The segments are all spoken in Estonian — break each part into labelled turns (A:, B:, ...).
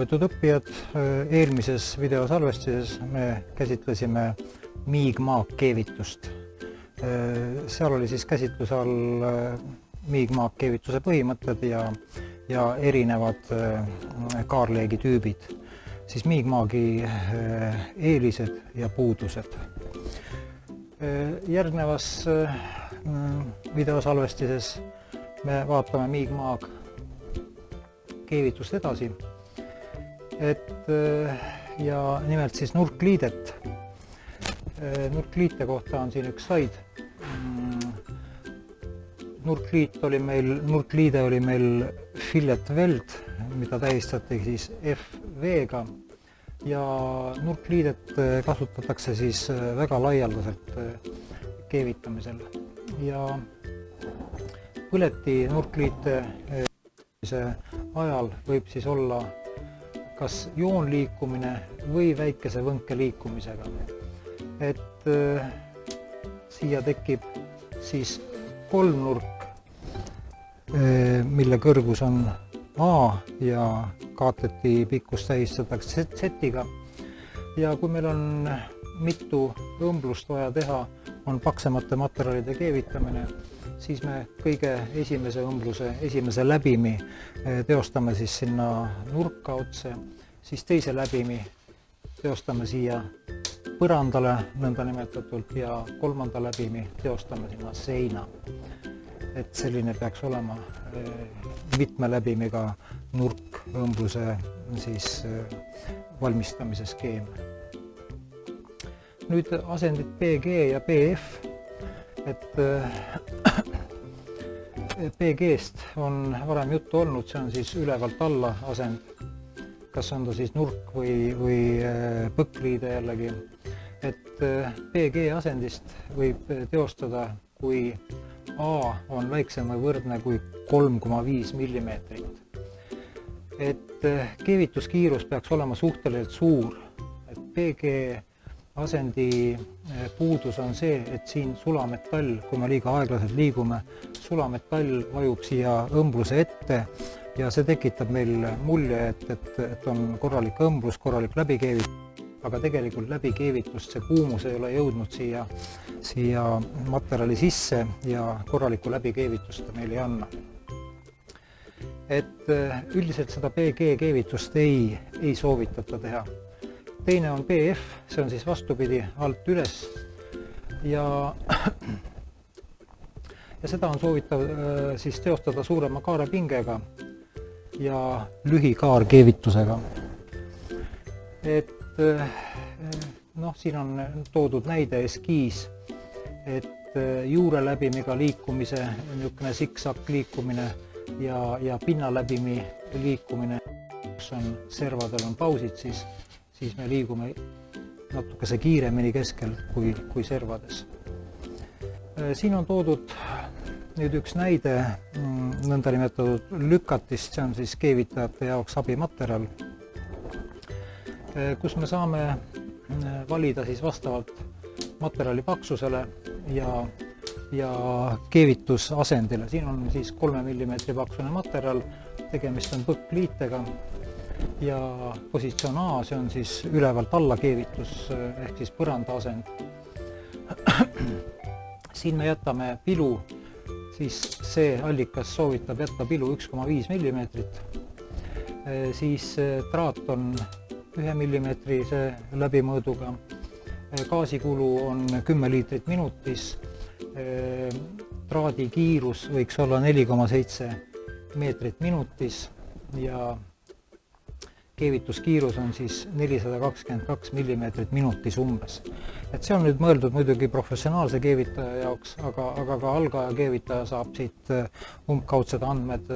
A: Lugupeetud õppijad, eelmises videosalvestises me käsitlesime miigmaakkeevitust. Seal oli siis käsitluse all miigmaakkeevituse põhimõtted ja erinevad kaarleegi tüübid, siis miigmaagi eelised ja puudused. Järgnevas videosalvestises me vaatame miigmaag keevitust edasi, ja nimelt siis nurkliidet. Nurkliite kohta on siin üks slaid. Nurkliide oli meil fillet weld, mida tähistati siis FV-ga, ja nurkliidet kasutatakse siis väga laialdaselt keevitamisel. Ja põleti nurkliite ajal võib siis olla kas joonliikumine või väikese võnke liikumisega. Siia tekib siis kolmnurk, mille kõrgus on A ja kaateti pikkust tähistatakse Z-iga. Ja kui meil on mitu õmblust vaja teha, on paksemate materjalide keevitamine, siis me kõige esimese õmbluse, esimese läbimi teostame siis sinna nurka otse, siis teise läbimi teostame siia põrandale nõndanimetatud ja kolmanda läbimi teostame sinna seina. Et selline peaks olema mitme läbimiga nurkõmbluse siis valmistamise skeem. Nüüd asendid PG ja PF. PG-st on varem juttu olnud, see on siis ülevalt alla asend, kas on ta siis nurk või põkkliide jällegi. PG asendist võib teostada, kui A on väiksem või võrdne kui 3,5 millimeetrit. Keevituskiirus peaks olema suhteliselt suur. PG asendi puudus on see, et siin sulametall, kui me liiga aeglaselt liigume, sulametall vajub siia õmbluse ette ja see tekitab meil mulje, et on korralik õmblus, korralik läbikeevitus, aga tegelikult läbikeevitust see kuumus ei ole jõudnud siia materjali sisse ja korralikku läbikeevitust ta meil ei anna. Üldiselt seda PG keevitust ei soovitata teha. Teine on PF, see on siis vastupidi alt üles ja seda on soovitav siis teostada suurema kaarepingega ja lühikaarkeevitusega. Siin on toodud näide eskiis, juureläbimiga liikumise, niisugune siksakk liikumine ja pinnaläbimi liikumine, kus on servadel on pausid, siis me liigume natukese kiiremini keskel kui servades. Siin on toodud nüüd üks näide nõndanimetatud lükatist, see on siis keevitajate jaoks abimaterjal, kus me saame valida siis vastavalt materjali paksusele ja keevitusasendile. Siin on siis 3 mm paksune materjal, tegemist on põkkliitega. Ja positsioon A, see on siis ülevalt alla keevitus ehk siis põranda asend. Siin me jätame pilu, siis see allikas soovitab jätta pilu 1,5 millimeetrit. Siis traat on 1 millimeetrise läbimõõduga. Gaasikulu on 10 liitrit minutis. Traadi kiirus võiks olla 4,7 meetrit minutis ja keevituskiirus on siis 422 millimeetrit minutis umbes. See on nüüd mõeldud muidugi professionaalse keevitaja jaoks, aga ka algaja keevitaja saab siit umbkaudsed andmed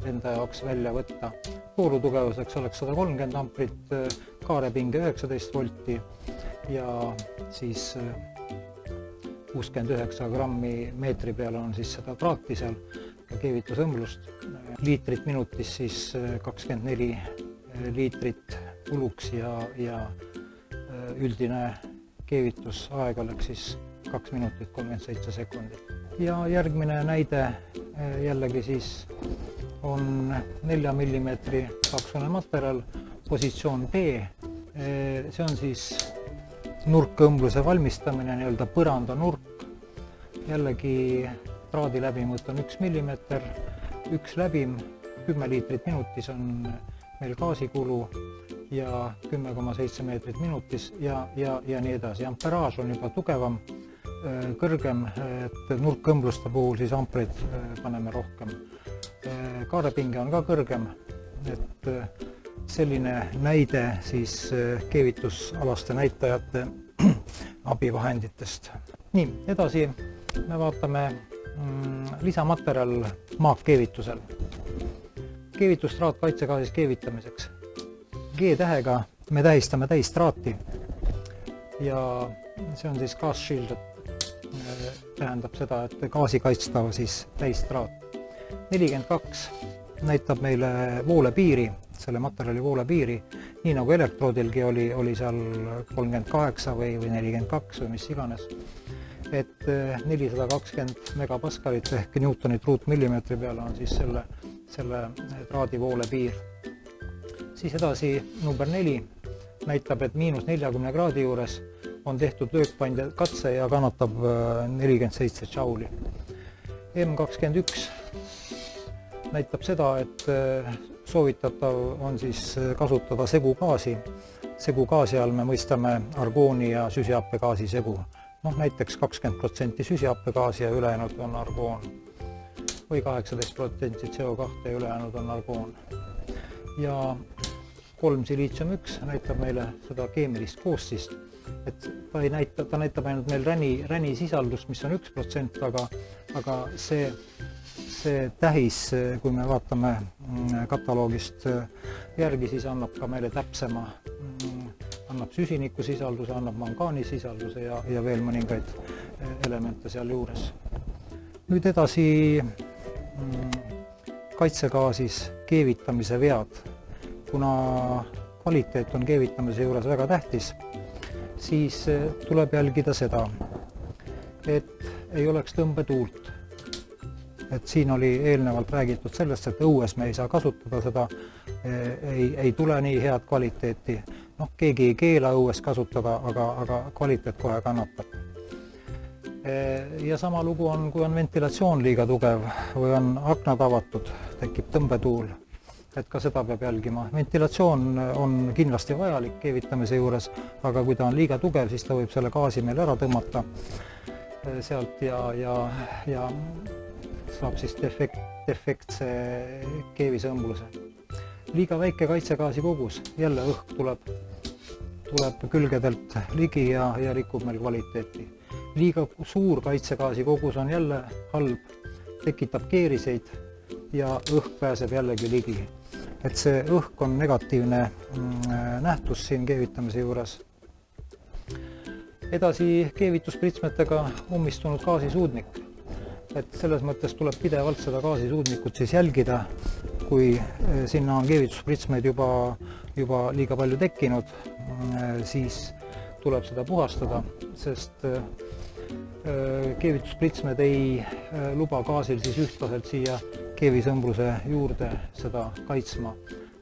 A: enda jaoks välja võtta. Voolutugevuseks oleks 130 amprit, kaarepinge 19 volti ja siis 69 grammi meetri peale on siis seda traati seal ja keevitusõmblust. Liitrit minutis siis 24 liitrit kuluks ja üldine keevitusaeg oleks siis 2 minutit 37 sekundit. Ja järgmine näide jällegi siis on 4 mm paksune materjal, positsioon B, see on siis nurkõmbluse valmistamine, nii-öelda põrandanurk. Jällegi traadi läbimõõt on 1 millimeeter, üks läbim, 10 liitrit minutis on meil gaasikulu ja 10,7 meetrit minutis ja nii edasi. Amperaaž on juba tugevam, kõrgem, et nurkõmbluste puhul siis ampreid paneme rohkem. Kaarepinge on ka kõrgem, et selline näide siis keevitusalaste näitajate abivahenditest. Nii, edasi me vaatame lisamaterjal maakkeevitusel. Keevitustraat kaitsekaasis keevitamiseks. G-tähega me tähistame täistraati ja see on siis gas shield, tähendab seda, et gaasi kaitstav siis täistraat. 42 näitab meile voolepiiri, selle materjali voolepiiri, nii nagu elektroodilgi oli seal 38 või 42 või mis iganes. Et 420 megapaskalit ehk newtonit ruutmillimeetri peale on siis selle traadi voolepiir. Siis edasi number 4 näitab, et -40 kraadi juures on tehtud löökpande katse ja kannatab 47 džauli. M21 näitab seda, et soovitatav on siis kasutada segugaasi. Segugaasi all me mõistame argooni ja süsihappegaasi segu. Näiteks 20% süsihappegaasi ja ülejäänud on argoon. Või 18% CO2 ja ülejäänud on argoon. Ja 3 siliitsium 1 näitab meile seda keemilist koostist. Et ta näitab ainult meil räni sisaldust, mis on 1%, aga see tähis, kui me vaatame kataloogist järgi, siis annab ka meile täpsema, annab süsiniku sisalduse, annab mangaani sisalduse ja veel mõningaid elemente seal juures. Nüüd edasi kaitsegaasis keevitamise vead. Kuna kvaliteet on keevitamise juures väga tähtis, siis tuleb jälgida seda, et ei oleks tõmbetuult. Et siin oli eelnevalt räägitud sellest, et õues me ei saa kasutada seda, ei tule nii head kvaliteeti. Keegi ei keela õues kasutada, aga kvaliteet kohe kannatab. Ja sama lugu on, kui on ventilatsioon liiga tugev või on aknad avatud, tekib tõmbetuul, et ka seda peab jälgima. Ventilatsioon on kindlasti vajalik keevitamise juures, aga kui ta on liiga tugev, siis ta võib selle gaasi meil ära tõmmata sealt ja saab siis defektse keevisõmbluse. Liiga väike kaitsegaasi kogus, jälle õhk tuleb külgedelt ligi ja rikub meil kvaliteeti. Liiga suur kaitsegaasi kogus on jälle halb, tekitab keeriseid ja õhk pääseb jällegi ligi. Et see õhk on negatiivne nähtus siin keevitamise juures. Edasi keevituspritsmetega ummistunud gaasisuudnik. Et selles mõttes tuleb pidevalt seda gaasisuudnikut siis jälgida, kui sinna on keevituspritsmeid juba liiga palju tekkinud, siis tuleb seda puhastada, sest keevituspritsmed ei luba gaasil siis ühtlaselt siia keevisõmbluse juurde seda kaitsma.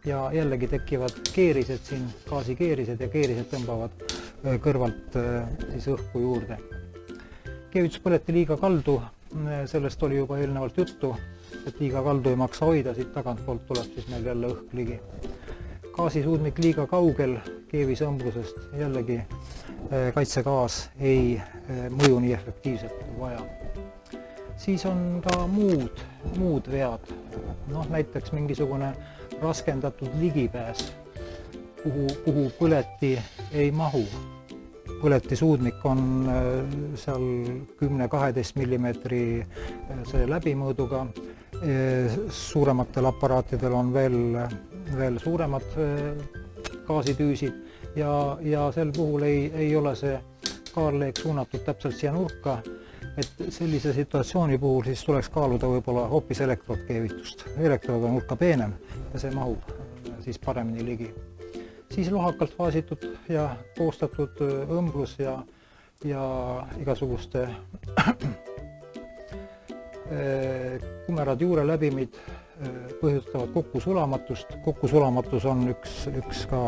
A: Ja jällegi tekivad keerised siin, gaasikeerised ja keerised tõmbavad kõrvalt siis õhku juurde. Keevituspõleti liiga kaldu, sellest oli juba eelnevalt juttu, et liiga kaldu ei maksa hoida, siit tagantpoolt tuleb siis meil jälle õhk ligi. Gaasisuudmik liiga kaugel keevisõmblusest, jällegi kaitsegaas ei mõju nii efektiivselt vaja. Siis on ka muud vead, näiteks mingisugune raskendatud ligipääs, kuhu põleti ei mahu. Põletisuudnik on seal 10-12 millimeetri läbimõõduga, suurematel aparaatidel on veel suuremad gaasitüüsid ja sel puhul ei ole see kaarleek suunatud täpselt siia nurka, et sellise situatsiooni puhul siis tuleks kaaluda võib-olla hoopis elektroodkeevitust. Elektrood on nurka peenem ja see mahub siis paremini ligi. Siis lohakalt faasitud ja koostatud õmblus ja igasuguste kumerad juureläbimid põhjustavad kokkusulamatust. Kokkusulamatus on üks ka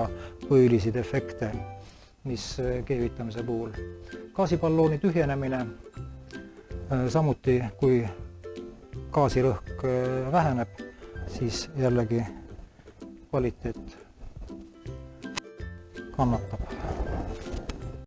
A: põhilisi defekte, mis keevitamise puhul. Gaasiballooni tühjenemine, samuti kui gaasirõhk väheneb, siis jällegi kvaliteet kannatab.